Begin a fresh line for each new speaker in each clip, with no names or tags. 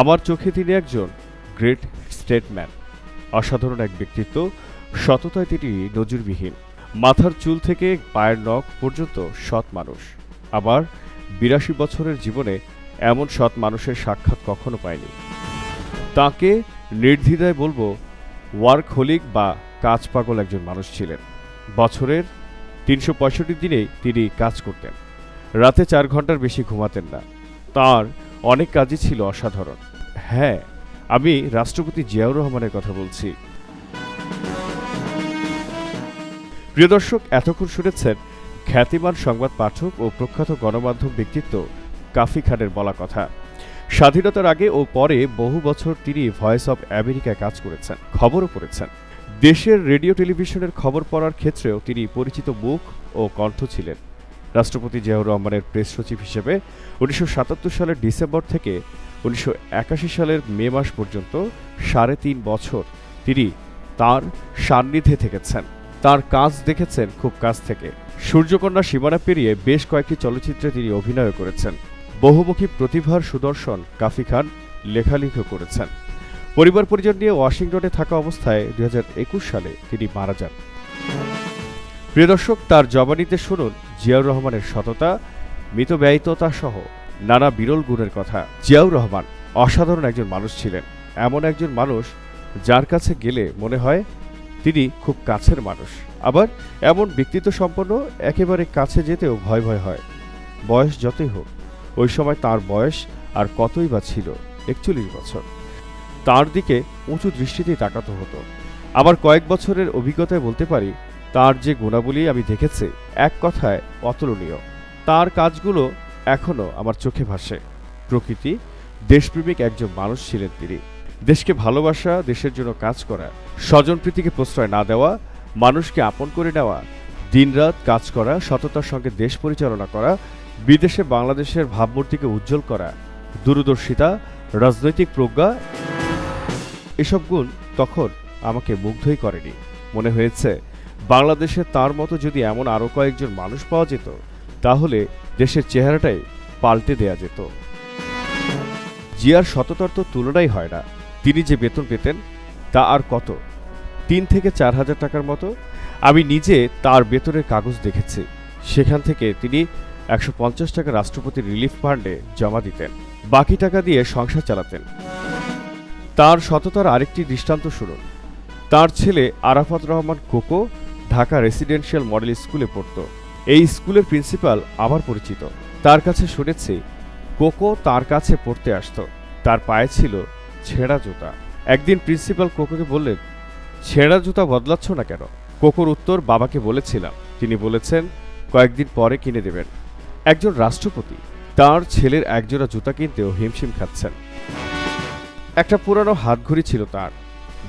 আমার চোখে তিনি একজন গ্রেট স্টেটম্যান, অসাধারণ এক ব্যক্তিত্ব। সততায় তিনি নজিরবিহীন। মাথার চুল থেকে পায়ের নখ পর্যন্ত সৎ মানুষ। আবার ৮২ বছরের জীবনে এমন সৎ মানুষের সাক্ষাৎ কখনো পায়নি। তাকে নির্দ্বিধায় বলবো ওয়ার্কহোলিক বা কাজ পাগল একজন মানুষ ছিলেন। বছরের ৩৬৫ দিনেই তিনি কাজ করতেন। রাতে ৪ ঘন্টার বেশি ঘুমাতেন না। তার অনেক কাজই ছিল অসাধারণ। হ্যাঁ, আমি রাষ্ট্রপতি জিয়াউর রহমানের কথা বলছি। প্রিয় দর্শক, এতক্ষণ শুনেছেন খ্যাতিমান সংবাদ পাঠক ও প্রখ্যাত গণমাধ্যম ব্যক্তিত্ব কাফি খানের বলা কথা। স্বাধীনতার আগে ও পরে বহু বছর তিনি ভয়েস অব আমেরিকায় কাজ করেছেন, খবরও পড়েছেন। দেশের রেডিও টেলিভিশনের খবর পড়ার ক্ষেত্রেও তিনি পরিচিত মুখ ও কণ্ঠ ছিলেন। রাষ্ট্রপতি জিয়াউর রহমানের প্রেস সচিব হিসেবে ১৯৭৭ সালের ডিসেম্বর থেকে ১৯৮১ সালের মে মাস পর্যন্ত ৩.৫ বছর তিনি তার সান্নিধ্যে থেকেছেন। তার কাজ দেখেছেন খুব কাছ থেকে। সূর্যকন্যা সীমানা পেরিয়ে বেশ কয়েকটি চলচ্চিত্রে তিনি অভিনয় করেছেন। বহুমুখী প্রতিভার সুদর্শন কাফি খান লেখালেখিও করেছেন। পরিবার পরিজন নিয়ে ওয়াশিংটনে থাকা অবস্থায় ২০২১ সালে তিনি মারা যান। প্রিয় দর্শক, তার জবানিতে শুনুন জিয়াউর রহমানের সততা, মিতব্যয়িতা সহ নানা বিরল গুণের কথা। জিয়াউর রহমান অসাধারণ একজন মানুষ ছিলেন। এমন একজন মানুষ যার কাছে গেলে মনে হয় তিনি খুব কাছের মানুষ। আবার এমন ব্যক্তিত্ব সম্পন্ন একেবারে কাছে যেতেও ভয় ভয় হয়। বয়স যতই হোক, ওই সময় তার বয়স আর কতই বা ছিল, ৪১ বছর। তার দিকে উঁচু দৃষ্টিতেই তাকাতে হতো। আমার কয়েক বছরের অভিজ্ঞতায় বলতে পারি, তার যে গুণাবলী আমি দেখেছি, এক কথায় অতুলনীয়। তার কাজগুলো এখনো আমার চোখে ভাসে। প্রকৃতি, দেশপ্রেমিক একজন মানুষ ছিলেন তিনি। দেশকে ভালোবাসা, দেশের জন্য কাজ করা, স্বজনপ্রীতিকে প্রশ্রয় না দেওয়া, মানুষকে আপন করে নেওয়া, দিনরাত কাজ করা, সততার সঙ্গে দেশ পরিচালনা করা, বিদেশে বাংলাদেশের ভাবমূর্তিকে উজ্জ্বল করা, দূরদর্শিতা, রাজনৈতিক প্রজ্ঞা, এসব গুণ তখন আমাকে মুগ্ধই করেনি। মনে হয়েছে বাংলাদেশে তার মতো যদি এমন আরও কয়েকজন মানুষ পাওয়া যেত, তাহলে দেশের চেহারাটাই পাল্টে দেয়া যেত। জিয়ার সততার তো তুলনাই হয় না। তিনি যে বেতন পেতেন তা আর কত, ৩ থেকে ৪ হাজার টাকার মতো। আমি নিজে তার বেতনের কাগজ দেখেছি। সেখান থেকে তিনি ১৫০ টাকা রাষ্ট্রপতির রিলিফ ফান্ডে জমা দিতেন। বাকি টাকা দিয়ে সংসার চালাতেন। তার সততার আরেকটি দৃষ্টান্ত শুনুন। তার ছেলে Arafat Rahman cocoa Dhaka residential model স্কুলে পড়ত। এই স্কুলের প্রিন্সিপাল আমার পরিচিত। তার কাছে শুনেছি কোকো তার কাছে পড়তে আসত। তার পায়ে ছিল ছেঁড়া জুতা। একদিন প্রিন্সিপাল কোকোকে বললেন, ছেঁড়া জুতা বদলাচ্ছ না কেন? কোকোর উত্তর, বাবাকে বলেছিলাম। তিনি বলেছেন কয়েকদিন পরে কিনে দেবেন। একজন রাষ্ট্রপতি তার ছেলের একজোড়া জুতা কিনতেও হিমশিম খাচ্ছেন। একটা পুরানো হাতঘড়ি ছিল তার।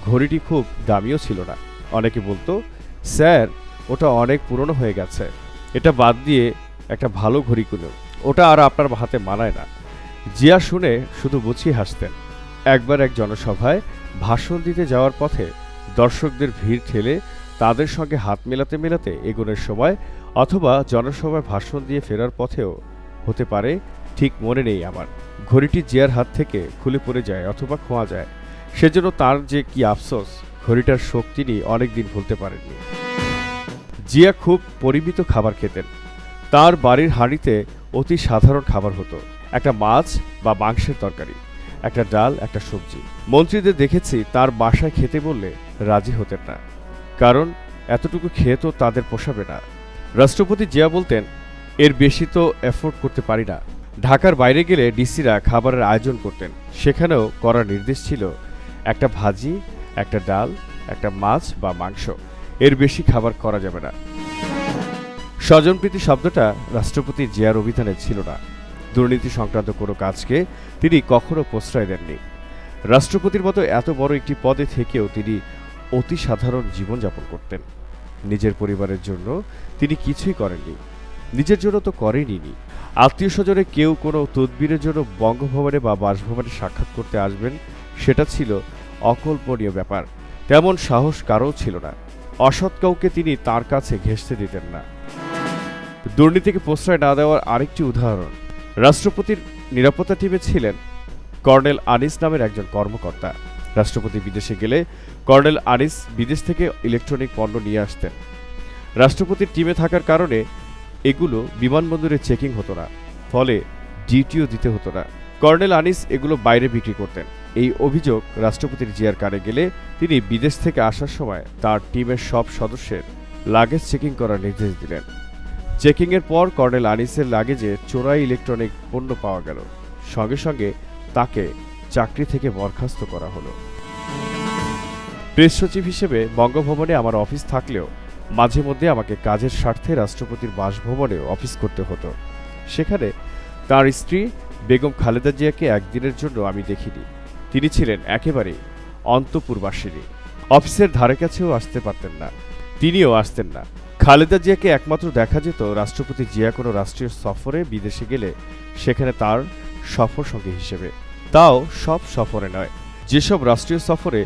ঘড়িটি খুব দামিও ছিল না। অনেকে বলতো, স্যার, ওটা অনেক পুরনো হয়ে গেছে, এটা বাদ দিয়ে একটা ভালো ঘড়ি কিনুন, ওটা আর আপনার হাতে মানায় না। জিয়া শুনে শুধু মুচিয়ে হাসতেন। একবার এক জনসভায় ভাষণ দিতে যাওয়ার পথে দর্শকদের ভিড় ঠেলে তাদের সঙ্গে হাত মেলাতে মেলাতে এগোনোর সময়, অথবা জনসভায় ভাষণ দিয়ে ফেরার পথেও হতে পারে, ঠিক মনে নেই আমার, ঘড়িটি জিয়ার হাত থেকে খুলে পড়ে যায় অথবা খোয়া যায়। সেজন্য তার যে কি আফসোস, ঘড়িটার শোক তিনি অনেকদিন ভুলতে পারেননি। জিয়া খুব পরিমিত খাবার খেতেন। তার বাড়ির হাঁড়িতে অতি সাধারণ খাবার হতো। একটা মাছ বা মাংসের তরকারি, একটা ডাল, একটা সবজি। মন্ত্রীদের দেখেছি তার বাসায় খেতে বললে রাজি হতেন না, কারণ এতটুকু খেয়ে তো তাদের পোষাবে না। রাষ্ট্রপতি জিয়া বলতেন, এর বেশি তো এফোর্ড করতে পারি না। ঢাকার বাইরে গেলে ডিসিরা খাবারের আয়োজন করতেন। সেখানেও করার নির্দেশ ছিল একটা ভাজি, একটা ডাল, একটা মাছ বা মাংস, এর বেশি খাবার করা যাবে না। স্বজনপ্রীতি শব্দটা রাষ্ট্রপতি জিয়ার অভিধানে ছিল না। দুর্নীতি সংক্রান্ত কোনো কাজকে তিনি কখনো প্রশ্রয় দেননি। রাষ্ট্রপতির মতো এত বড় একটি পদে থেকেও তিনি অতি সাধারণ জীবনযাপন করতেন। নিজের পরিবারের জন্য তিনি কিছুই করেননি। নিজের জন্য তো করেনইনি। আত্মীয় স্বজনে কেউ কোনো তদবিরের জন্য বঙ্গভবনে বা বাসভবনে সাক্ষাৎ করতে আসবেন, সেটা ছিল অকল্পনীয় ব্যাপার। তেমন সাহস কারও ছিল না। অসৎ কাউকে তিনি তার কাছে ঘেঁষতে দিতেন না। দুর্নীতিকে প্রশ্রয় না দেওয়ার আরেকটি উদাহরণ, রাষ্ট্রপতির নিরাপত্তা টিমে ছিলেন কর্নেল আনিস নামের একজন কর্মকর্তা। রাষ্ট্রপতি বিদেশে গেলে কর্নেল আনিস বিদেশ থেকে ইলেকট্রনিক পণ্য নিয়ে আসতেন। রাষ্ট্রপতির টিমে থাকার কারণে এগুলো বিমানবন্দরে চেকিং হতো না, ফলে ডিউটিও দিতে হতো না। কর্নেল আনিস এগুলো বাইরে বিক্রি করতেন। এই অভিযোগ রাষ্ট্রপতির জিয়ার কানে গেলে তিনি বিদেশ থেকে আসার সময় তার টিমের সব সদস্যের লাগেজ চেকিং করার নির্দেশ দিলেন। চেকিংয়ের পর কর্নেল আনিসের লাগেজে চোরাই ইলেকট্রনিক পণ্য পাওয়া গেল। সঙ্গে সঙ্গে তাকে চাকরি থেকে বরখাস্ত করা হলো। প্রেস সচিব হিসেবে বঙ্গভবনে আমার অফিস থাকলেও মাঝে মধ্যে আমাকে কাজের স্বার্থে রাষ্ট্রপতির বাসভবনে অফিস করতে হতো। সেখানে তার স্ত্রী বেগম খালেদা জিয়াকে একদিনের জন্য আমি দেখিনি। তিনি ছিলেন একেবারেই অন্তঃপুরবাসিনী। অফিসের ধারে কাছেও আসতে পারতেন না, তিনিও আসতেন না। খালেদা জিয়াকে একমাত্র দেখা যেত রাষ্ট্রপতি জিয়া কোনো রাষ্ট্রীয় সফরে বিদেশে গেলে সেখানে তার সফর সঙ্গী হিসেবে, তাও সব সফরে নয়। যেসব রাষ্ট্রীয় সফরে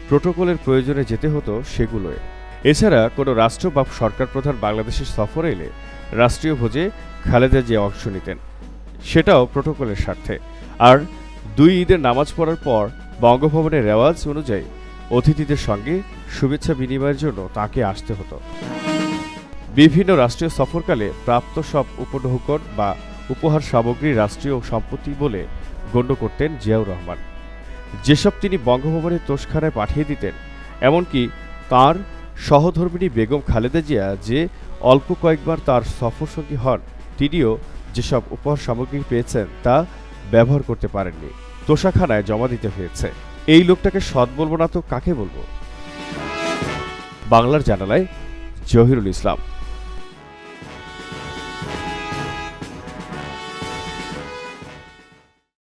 প্রোটোকলের প্রয়োজনে যেতে হতো সেগুলোয়। এছাড়া কোনো রাষ্ট্র বা সরকার প্রধান বাংলাদেশের সফরে এলে রাষ্ট্রীয় ভোজে খালেদা জিয়া অংশ নিতেন, সেটাও প্রোটোকলের স্বার্থে। আর 2 ঈদের নামাজ পড়ার পর বঙ্গভবনের রেওয়াজ অনুযায়ী অতিথিদের সঙ্গে শুভেচ্ছা বিনিময়ের জন্য তাকে আসতে হতো। বিভিন্ন রাষ্ট্রীয় সফরকালে প্রাপ্ত সব উপঢৌকন বা উপহার সামগ্রী রাষ্ট্রীয় সম্পত্তি বলে গণ্য করতেন জিয়াউর রহমান। যেসব তিনি বঙ্গভবনের তোষখানায় পাঠিয়ে দিতেন, এমনকি তার সহধর্মিণী বেগম খালেদা জিয়া যে অল্প কয়েকবার তার সফরসঙ্গী হন, তিনিও যেসব উপহার সামগ্রী পেয়েছেন তা ব্যবহার করতে পারেননি, তোষাখানায় জমা দিতে হয়েছে। এই লোকটাকে সৎ বলবো না তো কাকে বলবো? বাংলার জানালায় জহিরুল ইসলাম।